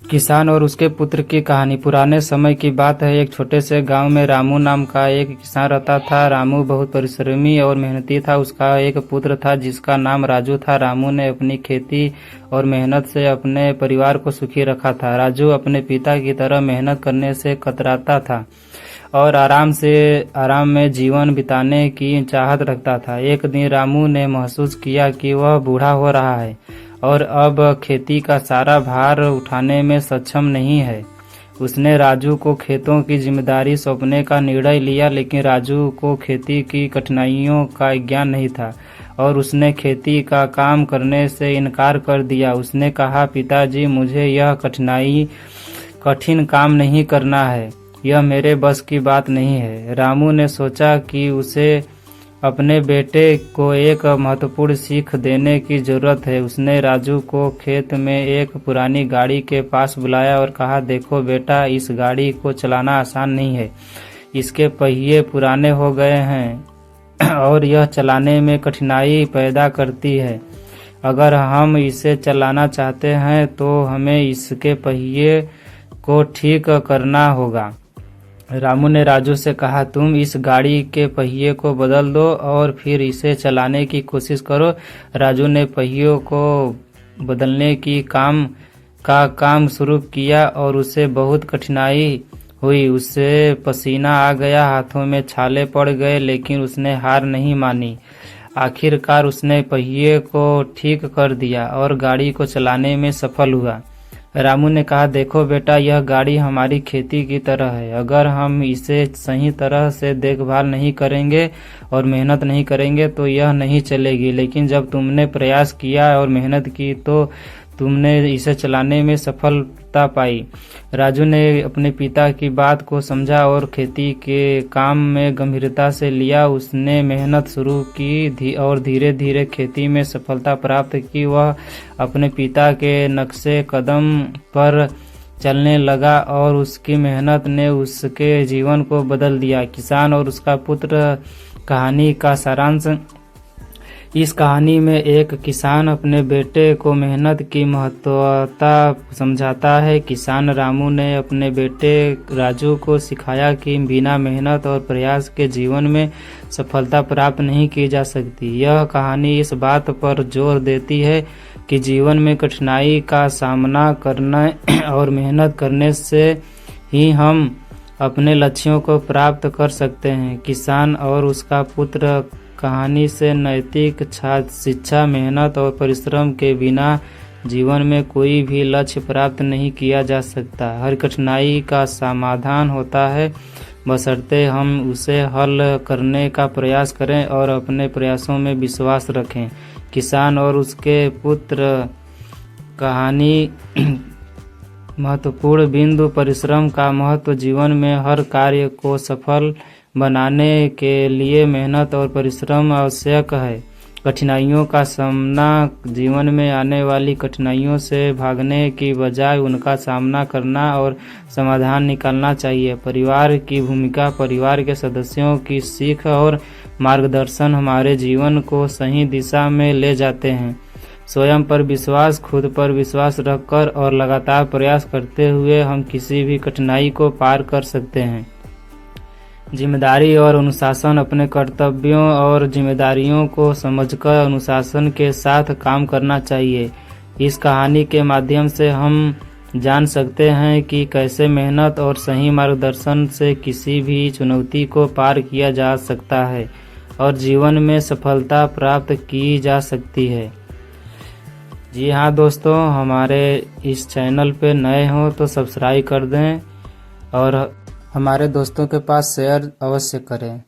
किसान और उसके पुत्र की कहानी। पुराने समय की बात है। एक छोटे से गांव में रामू नाम का एक किसान रहता था। रामू बहुत परिश्रमी और मेहनती था। उसका एक पुत्र था जिसका नाम राजू था। रामू ने अपनी खेती और मेहनत से अपने परिवार को सुखी रखा था। राजू अपने पिता की तरह मेहनत करने से कतराता था और आराम में जीवन बिताने की चाहत रखता था। एक दिन रामू ने महसूस किया कि वह बूढ़ा हो रहा है और अब खेती का सारा भार उठाने में सक्षम नहीं है। उसने राजू को खेतों की जिम्मेदारी सौंपने का निर्णय लिया, लेकिन राजू को खेती की कठिनाइयों का ज्ञान नहीं था और उसने खेती का काम करने से इनकार कर दिया। उसने कहा, पिताजी, मुझे यह कठिन काम नहीं करना है। यह मेरे बस की बात नहीं है। रामू ने सोचा कि उसे अपने बेटे को एक महत्वपूर्ण सीख देने की जरूरत है। उसने राजू को खेत में एक पुरानी गाड़ी के पास बुलाया और कहा, देखो बेटा, इस गाड़ी को चलाना आसान नहीं है। इसके पहिए पुराने हो गए हैं और यह चलाने में कठिनाई पैदा करती है। अगर हम इसे चलाना चाहते हैं तो हमें इसके पहिए को ठीक करना होगा। रामू ने राजू से कहा, तुम इस गाड़ी के पहिए को बदल दो और फिर इसे चलाने की कोशिश करो। राजू ने पहियों को बदलने की काम शुरू किया और उसे बहुत कठिनाई हुई। उसे पसीना आ गया, हाथों में छाले पड़ गए, लेकिन उसने हार नहीं मानी। आखिरकार उसने पहिए को ठीक कर दिया और गाड़ी को चलाने में सफल हुआ। रामू ने कहा, देखो बेटा, यह गाड़ी हमारी खेती की तरह है। अगर हम इसे सही तरह से देखभाल नहीं करेंगे और मेहनत नहीं करेंगे तो यह नहीं चलेगी, लेकिन जब तुमने प्रयास किया और मेहनत की तो तुमने इसे चलाने में सफलता पाई। राजू ने अपने पिता की बात को समझा और खेती के काम में गंभीरता से लिया। उसने मेहनत शुरू की और धीरे धीरे खेती में सफलता प्राप्त की। वह अपने पिता के नक्शे कदम पर चलने लगा और उसकी मेहनत ने उसके जीवन को बदल दिया। किसान और उसका पुत्र कहानी का सारांश। इस कहानी में एक किसान अपने बेटे को मेहनत की महत्वता समझाता है। किसान रामू ने अपने बेटे राजू को सिखाया कि बिना मेहनत और प्रयास के जीवन में सफलता प्राप्त नहीं की जा सकती। यह कहानी इस बात पर जोर देती है कि जीवन में कठिनाई का सामना करने और मेहनत करने से ही हम अपने लक्ष्यों को प्राप्त कर सकते हैं। किसान और उसका पुत्र कहानी से नैतिक शिक्षा। मेहनत और परिश्रम के बिना जीवन में कोई भी लक्ष्य प्राप्त नहीं किया जा सकता। हर कठिनाई का समाधान होता है, बशर्ते हम उसे हल करने का प्रयास करें और अपने प्रयासों में विश्वास रखें। किसान और उसके पुत्र कहानी महत्वपूर्ण बिंदु। परिश्रम का महत्व। जीवन में हर कार्य को सफल बनाने के लिए मेहनत और परिश्रम आवश्यक है। कठिनाइयों का सामना। जीवन में आने वाली कठिनाइयों से भागने की बजाय उनका सामना करना और समाधान निकालना चाहिए। परिवार की भूमिका। परिवार के सदस्यों की सीख और मार्गदर्शन हमारे जीवन को सही दिशा में ले जाते हैं। स्वयं पर विश्वास। खुद पर विश्वास रखकर और लगातार प्रयास करते हुए हम किसी भी कठिनाई को पार कर सकते हैं। जिम्मेदारी और अनुशासन। अपने कर्तव्यों और जिम्मेदारियों को समझकर अनुशासन के साथ काम करना चाहिए। इस कहानी के माध्यम से हम जान सकते हैं कि कैसे मेहनत और सही मार्गदर्शन से किसी भी चुनौती को पार किया जा सकता है और जीवन में सफलता प्राप्त की जा सकती है। जी हाँ दोस्तों, हमारे इस चैनल पे नए हो तो सब्सक्राइब कर दें और हमारे दोस्तों के पास शेयर अवश्य करें।